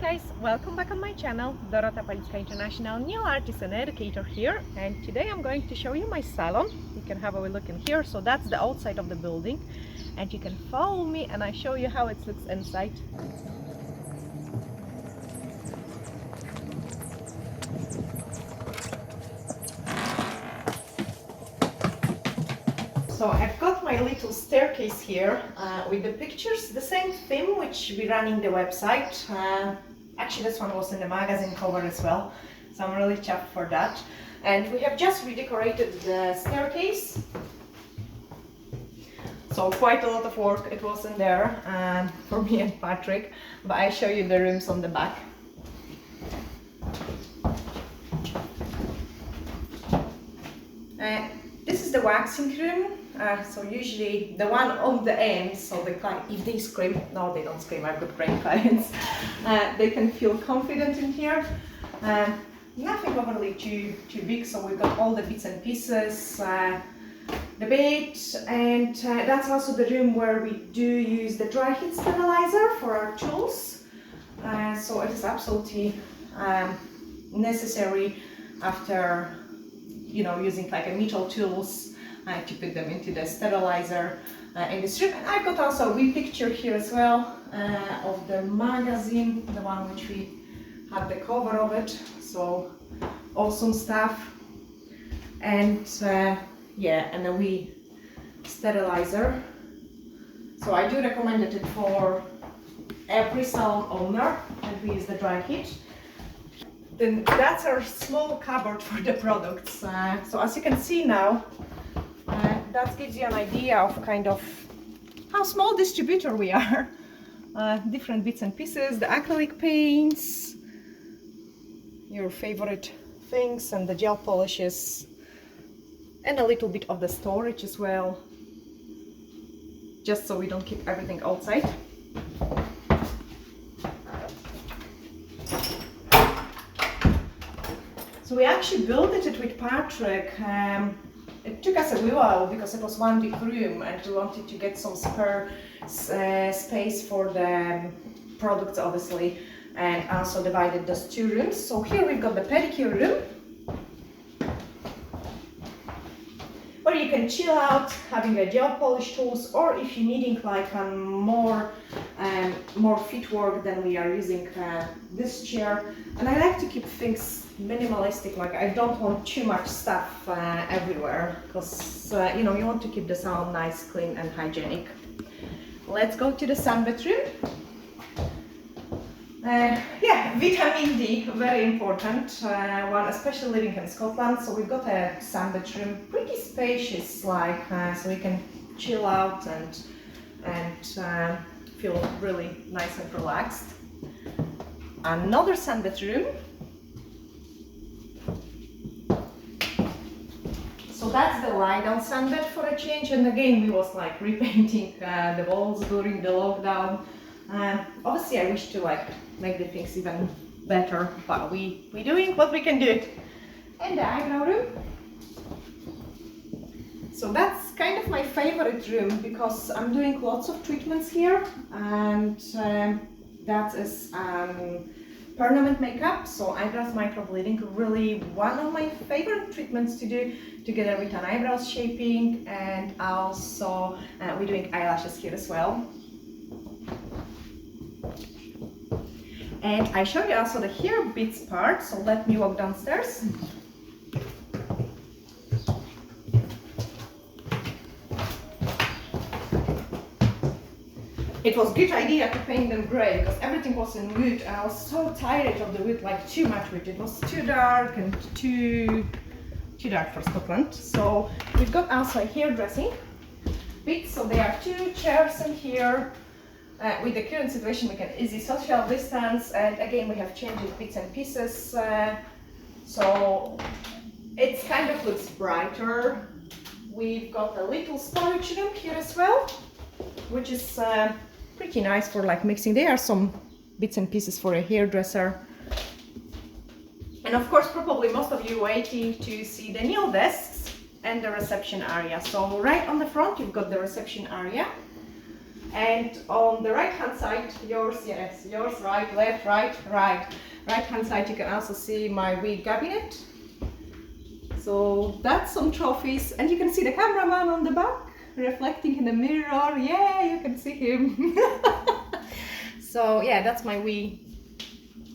guys, welcome back on my channel. Dorota, Palicka, International New Artist and Educator here, and today I'm going to show you my salon. You can have a look in here. So that's the outside of the building, and you can follow me and I show you how it looks inside. So I've got my little staircase here with the pictures, the same theme which we run in the website. Actually, this one was in the magazine cover as well, so I'm really chuffed for that. And we have just redecorated the staircase. So quite a lot of work it was in there for me and Patrick, but I show you the rooms on the back. This is the waxing room. So usually the one on the end, so the client, if they scream, no, they don't scream, I've got great clients, they can feel confident in here. Nothing overly too big, so we've got all the bits and pieces, the bed, and that's also the room where we do use the dry heat sterilizer for our tools. So it is absolutely necessary after, you know, using like a metal tools to put them into the sterilizer in this room. And I've got also a wee picture here as well of the magazine, the one which we had the cover of it. So awesome stuff. And yeah, and a wee sterilizer. So I do recommend it for every salon owner, and we use the dry heat. Then that's our small cupboard for the products. So as you can see now, that gives you an idea of kind of how small distributor we are. Different bits and pieces, the acrylic paints, your favorite things, and the gel polishes, and a little bit of the storage as well, just so we don't keep everything outside. So we actually built it with Patrick. It took us a while because it was one big room and we wanted to get some spare space for the products, obviously, and also divided those two rooms. So here we've got the pedicure room, where you can chill out, having a gel polish tools, or if you're needing like a more feet work, then we are using this chair. And I like to keep things minimalistic, like I don't want too much stuff everywhere, because you know, you want to keep the salon nice, clean and hygienic. Let's go to the sunbath room. Yeah, vitamin D, very important one, especially living in Scotland. So we've got a sunbath room, pretty spacious, like so we can chill out and feel really nice and relaxed. Another sunbath room. So that's the lie-down sunbed for a change, and again we was like repainting the walls during the lockdown. Obviously I wish to like make the things even better, but we doing what we can do. And the eyebrow room. So that's kind of my favorite room because I'm doing lots of treatments here, and that is permanent makeup, so eyebrows microbleeding, really one of my favorite treatments to do, together with an eyebrows shaping, and also we're doing eyelashes here as well. And I show you also the hair bits part, so let me walk downstairs. It was a good idea to paint them grey because everything was in wood, and I was so tired of the wood, like too much wood. It was too dark and too dark for Scotland. So we've got also a hairdressing bit. So there are two chairs in here. With the current situation, we can easy social distance, and again we have changed bits and pieces. So it kind of looks brighter. We've got a little storage room here as well, which is pretty nice for like mixing. There are some bits and pieces for a hairdresser. And of course, probably most of you waiting to see the nail desks and the reception area. So right on the front, you've got the reception area. And on the right hand side, yours, yes, yours, right, left, right, right. Right hand side, you can also see my wig cabinet. So that's some trophies, and you can see the cameraman on the back reflecting in the mirror. Yeah, you can see him. So yeah, that's my wee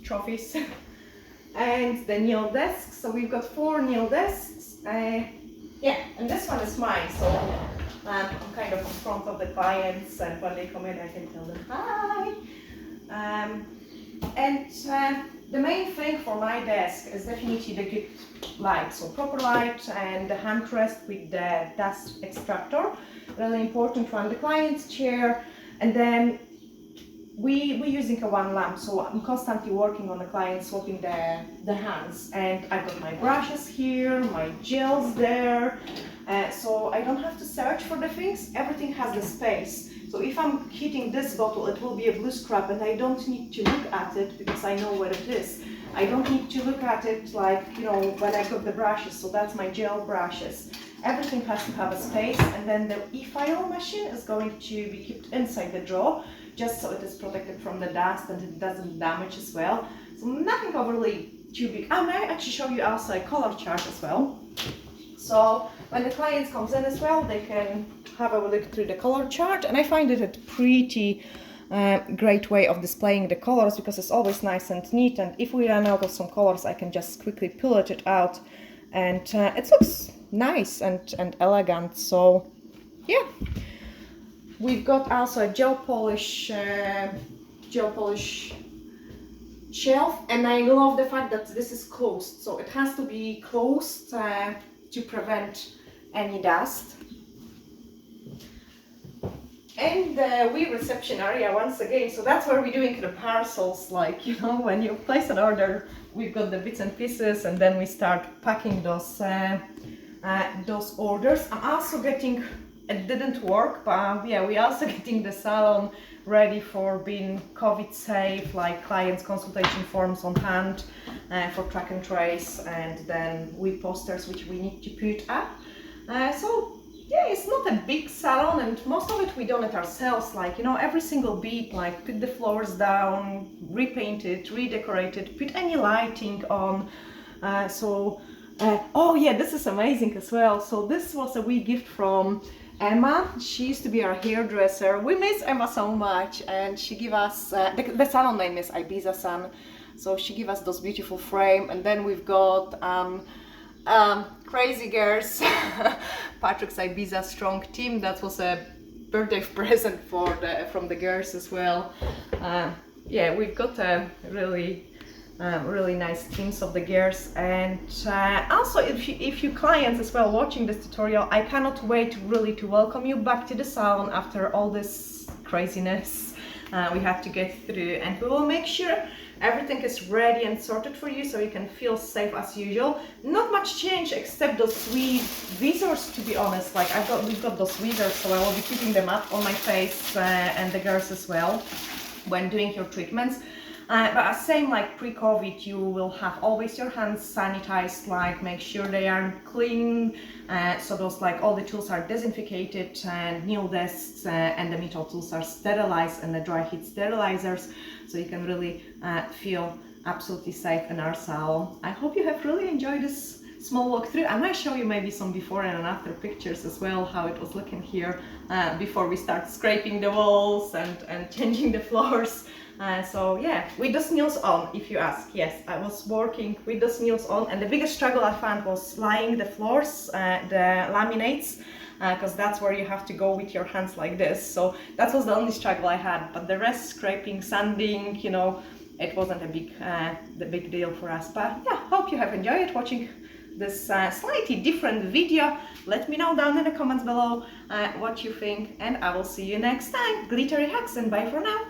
trophies. And the nail desk. So we've got 4 nail desks. Yeah, and this one is mine. So I'm kind of in front of the clients, and when they come in, I can tell them hi. The main thing for my desk is definitely the good light, so proper light and the hand rest with the dust extractor, really important one. The client's chair, and then we're using a one lamp, so I'm constantly working on the client, swapping the hands, and I've got my brushes here, my gels there, so I don't have to search for the things, everything has the space. So if I'm hitting this bottle, it will be a blue scrub, and I don't need to look at it because I know what it is. I don't need to look at it like, you know, when I got the brushes, so that's my gel brushes. Everything has to have a space, and then the e-file machine is going to be kept inside the drawer, just so it is protected from the dust and it doesn't damage as well. So nothing overly too big. I may actually show you also a color chart as well. So when the client comes in as well, they can have a look through the color chart, and I find it a pretty great way of displaying the colors because it's always nice and neat, and if we run out of some colors, I can just quickly pull it out, and it looks nice and elegant. So yeah, we've got also a gel polish shelf, and I love the fact that this is closed, so it has to be closed to prevent any dust. And the wee reception area once again, so that's where we're doing the parcels, like, you know, when you place an order, we've got the bits and pieces, and then we start packing those orders. I'm also getting, it didn't work, but yeah, we're also getting the salon ready for being COVID safe, like clients consultation forms on hand for track and trace, and then wee posters which we need to put up. So yeah, it's not a big salon, and most of it we done it ourselves, like, you know, every single bit, like put the floors down, repaint it, redecorate it, put any lighting on. Oh yeah, this is amazing as well. So this was a wee gift from Emma. She used to be our hairdresser. We miss Emma so much, and she gave us, the salon name is Ibiza Sun, so she gave us those beautiful frame. And then we've got Crazy Girls, Patrick's Ibiza strong team. That was a birthday present from the girls as well. Yeah, we've got a really nice teams of the girls, and also if you clients as well watching this tutorial, I cannot wait really to welcome you back to the salon after all this craziness we had to get through, and we will make sure everything is ready and sorted for you so you can feel safe as usual. Not much change except those wee visors, to be honest. Like we've got those visors, so I will be keeping them up on my face and the girls as well when doing your treatments. But same like pre-COVID, you will have always your hands sanitized, like make sure they are clean, so those, like, all the tools are disinfected, and nail desks and the metal tools are sterilized and the dry heat sterilizers, so you can really feel absolutely safe in our salon. I hope you have really enjoyed this small walkthrough. I might show you maybe some before and after pictures as well, how it was looking here before we start scraping the walls and changing the floors. So yeah, with the nails on, if you ask, yes, I was working with the nails on, and the biggest struggle I found was laying the floors, the laminates, because that's where you have to go with your hands like this. So that was the only struggle I had, but the rest, scraping, sanding, you know, it wasn't the big deal for us. But yeah, hope you have enjoyed watching this slightly different video. Let me know down in the comments below what you think, and I will see you next time. Glittery hugs and bye for now.